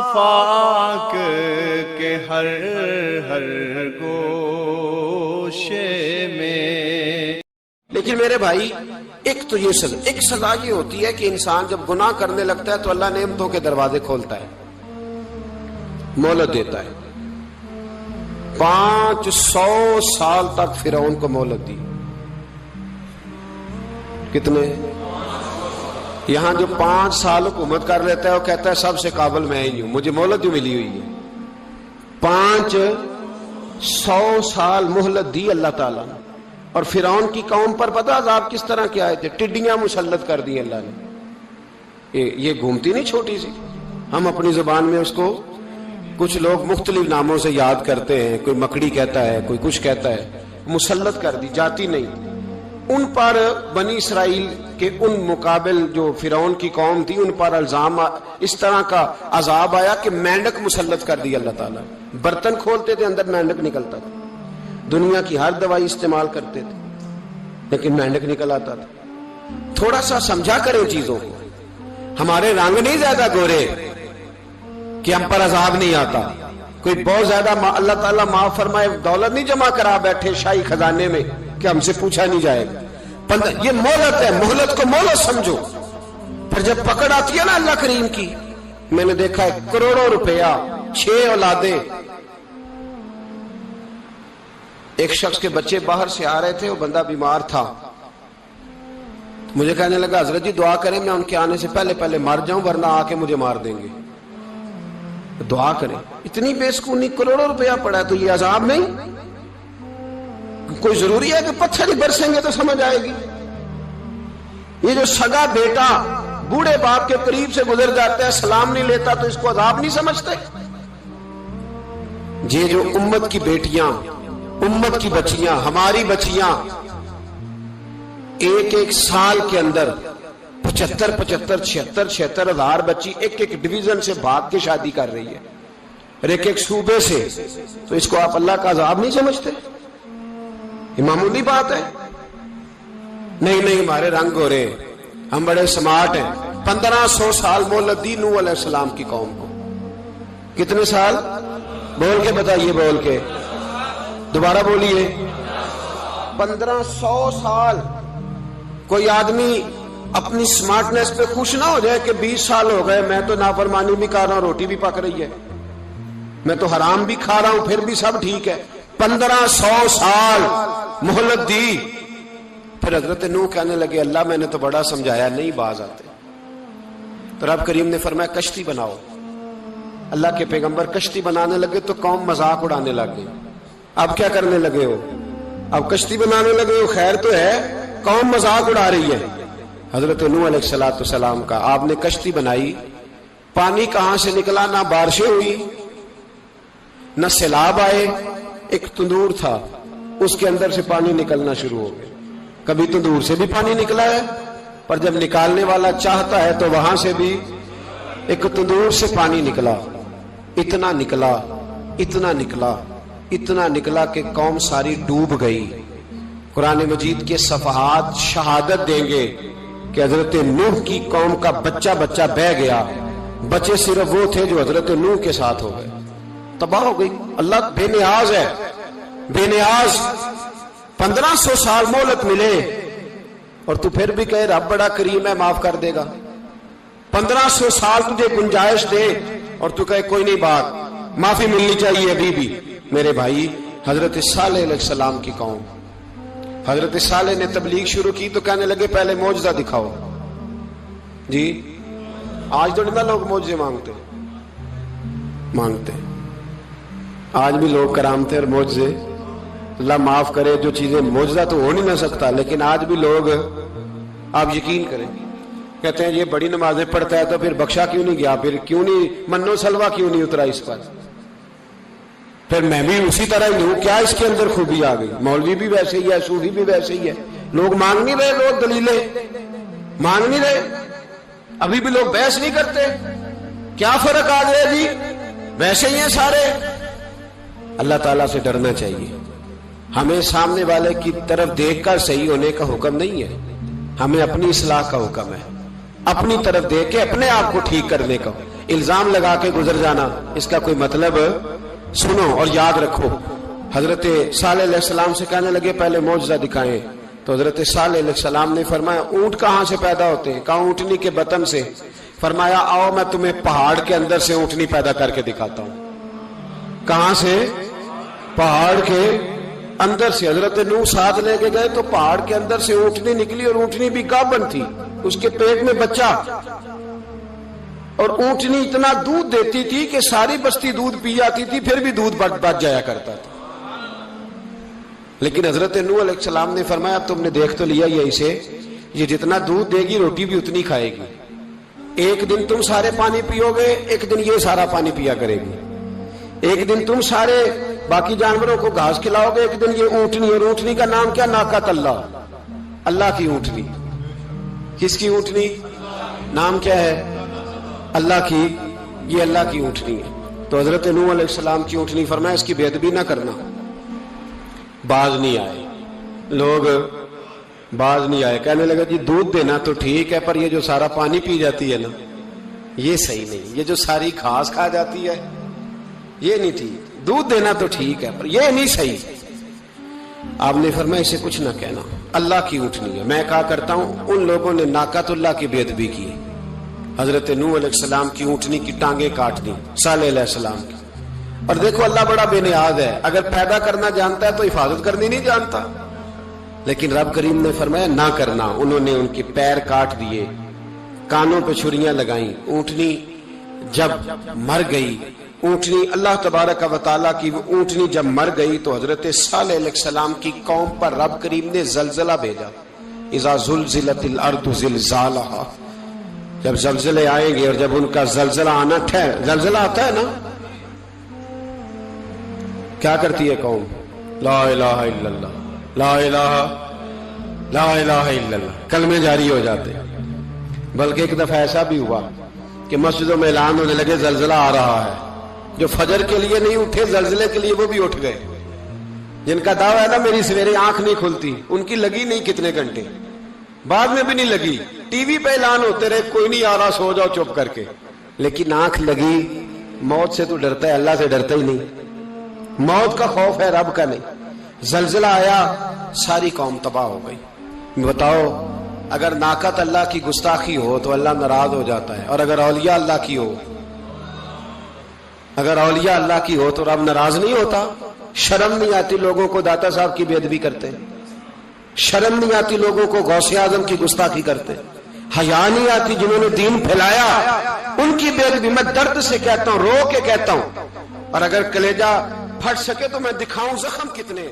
آفاق کے ہر ہر گوشے میں۔ لیکن میرے بھائی ایک تو یہ سزا یہ ہوتی ہے کہ انسان جب گناہ کرنے لگتا ہے تو اللہ نعمتوں کے دروازے کھولتا ہے، مہلت دیتا ہے۔ 500 سال تک فرعون کو مہلت دی۔ کتنے؟ یہاں جو 5 سال حکومت کر لیتا ہے وہ کہتا ہے سب سے قابل میں ہی ہوں، مجھے مہلت جو ملی ہوئی ہے۔ 500 سال مہلت دی اللہ تعالیٰ نے، اور فرعون کی قوم پر پتہ عذاب کس طرح کے آئے تھے؟ ٹڈیاں مسلط کر دی اللہ نے۔ یہ گھومتی نہیں چھوٹی سی، ہم اپنی زبان میں اس کو کچھ لوگ مختلف ناموں سے یاد کرتے ہیں، کوئی مکڑی کہتا ہے، کوئی کچھ کہتا ہے۔ مسلط کر دی، جاتی نہیں۔ ان پر بنی اسرائیل کے ان مقابل جو فرعون کی قوم تھی، ان پر الزام اس طرح کا عذاب آیا کہ مینڈک مسلط کر دی اللہ تعالیٰ۔ برتن کھولتے تھے اندر مینڈک نکلتا تھا، دنیا کی ہر دوائی استعمال کرتے تھے لیکن مینڈک نکل آتا تھا۔ تھوڑا سا سمجھا کریں چیزوں کو، ہمارے رنگ نہیں زیادہ گورے کہ ہم پر عذاب نہیں آتا۔ کوئی بہت زیادہ اللہ تعالیٰ معاف فرمائے دولت نہیں جمع کرا بیٹھے شاہی خزانے میں کہ ہم سے پوچھا نہیں جائے گا۔ یہ مہلت ہے، مہلت کو مہلت سمجھو۔ پھر جب پکڑ آتی ہے نا اللہ کریم کی، میں نے دیکھا ہے کروڑوں روپیہ، 6 اولادیں۔ ایک شخص کے بچے باہر سے آ رہے تھے، وہ بندہ بیمار تھا، مجھے کہنے لگا حضرت جی دعا کریں میں ان کے آنے سے پہلے مر جاؤں ورنہ آ کے مجھے مار دیں گے، دعا کریں۔ اتنی بے سکونی، کروڑوں روپیہ پڑا ہے تو یہ عذاب نہیں؟ کوئی ضروری ہے کہ پتھر ہی برسیں گے تو سمجھ آئے گی؟ یہ جو سگا بیٹا بوڑھے باپ کے قریب سے گزر جاتا ہے، سلام نہیں لیتا تو اس کو عذاب نہیں سمجھتے؟ یہ جو امت کی بیٹیاں، امت کی بچیاں، ہماری بچیاں ایک سال کے اندر 75 76 ہزار بچی ایک ڈویژن سے بھاگ کے شادی کر رہی ہے، اور ایک صوبے سے، تو اس کو آپ اللہ کا عذاب نہیں سمجھتے؟ یہ معمولی بات ہے؟ نہیں ہمارے رنگ ہو رہے، ہم بڑے سمارٹ ہیں۔ 1500 سال مہلت دی نوح علیہ السلام کی قوم کو۔ کتنے سال؟ بول کے بتائیے، بول کے دوبارہ بولیے۔ 1500 سال۔ کوئی آدمی اپنی سمارٹنس پہ خوش نہ ہو جائے کہ 20 سال ہو گئے میں تو نافرمانی بھی کر رہا ہوں، روٹی بھی پک رہی ہے، میں تو حرام بھی کھا رہا ہوں، پھر بھی سب ٹھیک ہے۔ 1500 سال مہلت دی۔ پھر حضرت نوح کہنے لگے اللہ میں نے تو بڑا سمجھایا، نہیں باز آتے۔ تو رب کریم نے فرمایا کشتی بناؤ۔ اللہ کے پیغمبر کشتی بنانے لگے تو قوم مذاق اڑانے لگ گئی۔ اب کیا کرنے لگے ہو؟ اب کشتی بنانے لگے ہو، خیر تو ہے، قوم مذاق اڑا رہی ہے۔ حضرت نوح علیہ السلام کا آپ نے کشتی بنائی، پانی کہاں سے نکلا؟ نہ بارشیں ہوئی نہ سیلاب آئے، ایک تندور تھا اس کے اندر سے پانی نکلنا شروع ہو گیا۔ کبھی تندور سے بھی پانی نکلا ہے، پر جب نکالنے والا چاہتا ہے تو وہاں سے بھی ایک تندور سے پانی نکلا۔ اتنا نکلا، اتنا نکلا، اتنا نکلا کہ قوم ساری ڈوب گئی۔ قرآن مجید کے صفحات شہادت دیں گے کہ حضرت نوح کی قوم کا بچہ بہ گیا، بچے صرف وہ تھے جو حضرت نوح کے ساتھ ہو گئے، تباہ ہو گئی۔ اللہ بے نیاز ہے، بے نیاز۔ 1500 سال مہلت ملے اور تو پھر بھی کہے رب بڑا کریم ہے معاف کر دے گا۔ 1500 سال تجھے گنجائش دے اور تو کہے کوئی نہیں، بات معافی ملنی چاہیے ابھی بھی۔ میرے بھائی حضرت صالح علیہ السلام کی قوم، حضرت صالح نے تبلیغ شروع کی تو کہنے لگے پہلے معجزہ دکھاؤ۔ جی آج تو نہیں لوگ معجزے مانگتے، آج بھی لوگ کرامتے اور معجزے، اللہ معاف کرے، جو چیزیں معجزہ تو ہو نہیں نہ سکتا، لیکن آج بھی لوگ، آپ یقین کریں، کہتے ہیں یہ بڑی نمازیں پڑھتا ہے تو پھر بخشا کیوں نہیں گیا، پھر کیوں نہیں منو سلوا کیوں نہیں اترا اس پر، پھر میں بھی اسی طرح ہی ہوں، کیا اس کے اندر خوبی آ گئی؟ مولوی بھی ویسے ہی ہے، صوفی بھی ویسے ہی ہے، لوگ مانگ نہیں رہے، لوگ دلیلیں مانگ نہیں رہے، ابھی بھی لوگ بحث نہیں کرتے، کیا فرق آ گیا جی؟ ویسے ہی ہیں سارے۔ اللہ تعالیٰ سے ڈرنا چاہیے، ہمیں سامنے والے کی طرف دیکھ کر صحیح ہونے کا حکم نہیں ہے، ہمیں اپنی اصلاح کا حکم ہے، اپنی طرف دیکھ کے اپنے آپ کو ٹھیک کرنے کا۔ الزام لگا کے گزر جانا اس کا کوئی مطلب سنو اور یاد رکھو. حضرت صالح علیہ السلام سے کہنے لگے پہلے معجزہ دکھائیں. تو حضرت صالح علیہ السلام نے فرمایا اونٹ کہاں سے پیدا ہوتے ہیں؟ کہا اونٹنی کے بطن سے. فرمایا آؤ میں تمہیں پہاڑ کے اندر سے اونٹنی پیدا کر کے دکھاتا ہوں. کہاں سے؟ پہاڑ کے اندر سے. حضرت نوح ساتھ لے کے گئے تو پہاڑ کے اندر سے اونٹنی نکلی اور اونٹنی بھی گابن تھی, اس کے پیٹ میں بچہ. اور اونٹنی اتنا دودھ دیتی تھی کہ ساری بستی دودھ پی جاتی تھی, پھر بھی دودھ بچ جایا کرتا تھا. لیکن حضرت نوح علیہ السلام نے فرمایا تم نے دیکھ تو لیا یہ اسے, یہ جتنا دودھ دے گی روٹی بھی اتنی کھائے گی. ایک دن تم سارے پانی پیو گے, ایک دن یہ سارا پانی پیا کرے گی. ایک دن تم سارے باقی جانوروں کو گھاس کھلاؤ گے, ایک دن یہ اونٹنی. اور اونٹنی کا نام کیا؟ ناقۃ اللہ, اللہ کی اونٹنی. کس کی اونٹنی؟ نام کیا ہے؟ اللہ کی. یہ اللہ کی اونٹنی ہے. تو حضرت نوح علیہ السلام کی اونٹنی. فرمایا اس کی بے ادبی نہ کرنا. باز نہیں آئے لوگ, باز نہیں آئے. کہنے لگا جی دودھ دینا تو ٹھیک ہے, پر یہ جو سارا پانی پی جاتی ہے نا یہ صحیح نہیں. یہ جو ساری گھاس کھا جاتی ہے یہ نہیں ٹھیک. دودھ دینا تو ٹھیک ہے پر یہ نہیں صحیح. آپ نے فرمایا اسے کچھ نہ کہنا, اللہ کی اونٹنی ہے. میں کہا کرتا ہوں ان لوگوں نے ناقۃ اللہ کی بے ادبی کی. حضرت نوح علیہ السلام کی اونٹنی کی ٹانگیں کاٹ دی, صالح علیہ السلام کی. اور دیکھو اللہ بڑا بے نیاز ہے, اگر پیدا کرنا جانتا ہے تو حفاظت کرنی نہیں جانتا. لیکن رب کریم نے فرمایا نہ کرنا. انہوں نے ان کے پیر کاٹ دیے, کانوں پہ چھریاں لگائیں. اونٹنی جب مر گئی, اونٹنی اللہ تبارک و تعالیٰ کی اونٹنی جب مر گئی تو حضرت صالح علیہ السلام کی قوم پر رب کریم نے زلزلہ بھیجا. اذا زلزلت الارض زلزالہا, جب زلزلے آئیں گے اور جب ان کا زلزلہ آنا زلزلہ آتا ہے نا, کیا کرتی ہے قوم؟ لا الہ الا اللہ, لا الہ الا اللہ, کلمے جاری ہو جاتے. بلکہ ایک دفعہ ایسا بھی ہوا کہ مسجدوں میں اعلان ہونے لگے زلزلہ آ رہا ہے. جو فجر کے لیے نہیں اٹھے زلزلے کے لیے وہ بھی اٹھ گئے. جن کا دعویٰ ہے نا میری سویرے آنکھ نہیں کھلتی, ان کی لگی نہیں کتنے گھنٹے, بعد میں بھی نہیں لگی. ٹی وی پہ اعلان ہوتے رہے کوئی نہیں آ رہا, سو جاؤ چپ کر کے. لیکن آنکھ لگی. موت سے تو ڈرتا ہے, اللہ سے ڈرتا ہی نہیں. موت کا خوف ہے, رب کا نہیں. زلزلہ آیا, ساری قوم تباہ ہو گئی. بتاؤ اگر ناقۃ اللہ کی گستاخی ہو تو اللہ ناراض ہو جاتا ہے, اور اگر اولیاء اللہ کی ہو, اگر اولیاء اللہ کی ہو تو رب ناراض نہیں ہوتا. شرم نہیں آتی لوگوں کو داتا صاحب کی بے ادبی کرتے, شرم نہیں آتی لوگوں کو غوث اعظم کی گستاخی کرتے, حیا نہیں آتی جنہوں نے دین پھیلایا ان کی بے ادبی. میں درد سے کہتا ہوں, رو کے کہتا ہوں, اور اگر کلیجہ پھٹ سکے تو میں دکھاؤں زخم کتنے.